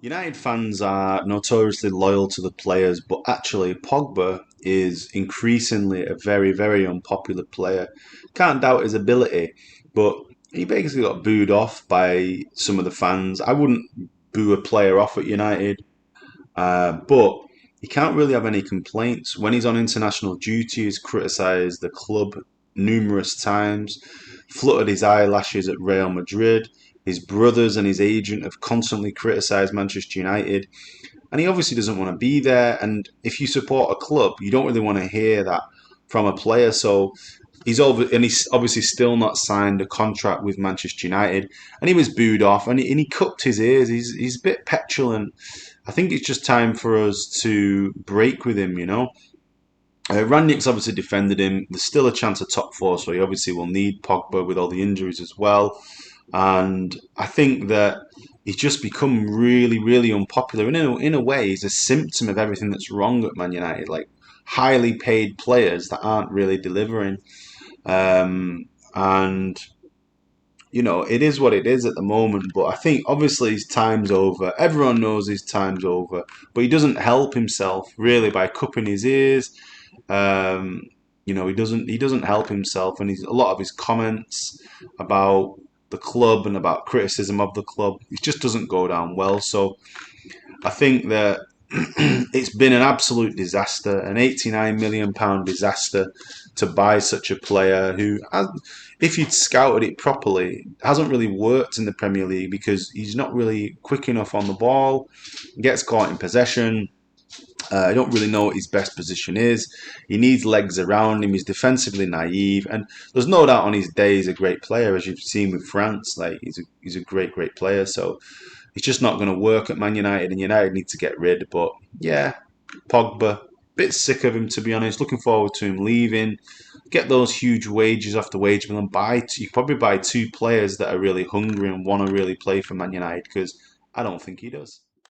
United fans are notoriously loyal to the players, but actually, Pogba is increasingly a very, very unpopular player. Can't doubt his ability, but he basically got booed off by some of the fans. I wouldn't boo a player off at United, but he can't really have any complaints. When he's on international duty, he's criticised the club numerous times, fluttered his eyelashes at Real Madrid. His brothers and his agent have constantly criticised Manchester United, and he obviously doesn't want to be there. And if you support a club, you don't really want to hear that from a player. So he's obviously still not signed a contract with Manchester United, and he was booed off, and he cupped his ears. He's a bit petulant. I think it's just time for us to break with him. Rangnick's obviously defended him. There's still a chance of top four, so he obviously will need Pogba with all the injuries as well. And I think that he's just become really, really unpopular. And in a way, he's a symptom of everything that's wrong at Man United. Like highly paid players that aren't really delivering. And it is what it is at the moment. But I think obviously his time's over. Everyone knows his time's over. But he doesn't help himself really by cupping his ears. Um, he doesn't help himself, and a lot of his comments about the club and about criticism of the club, it just doesn't go down well. So I think that it's been an absolute disaster, an £89 million disaster to buy such a player who, if you'd scouted it properly, hasn't really worked in the Premier League because he's not really quick enough on the ball, gets caught in possession. I don't really know what his best position is. He needs legs around him. He's defensively naive, and there's no doubt on his day he's a great player, as you've seen with France. Like he's a great, great player. So it's just not going to work at Man United, and United need to get rid. But yeah, Pogba, bit sick of him to be honest. Looking forward to him leaving. Get those huge wages off the wage bill and you probably buy two players that are really hungry and want to really play for Man United because I don't think he does.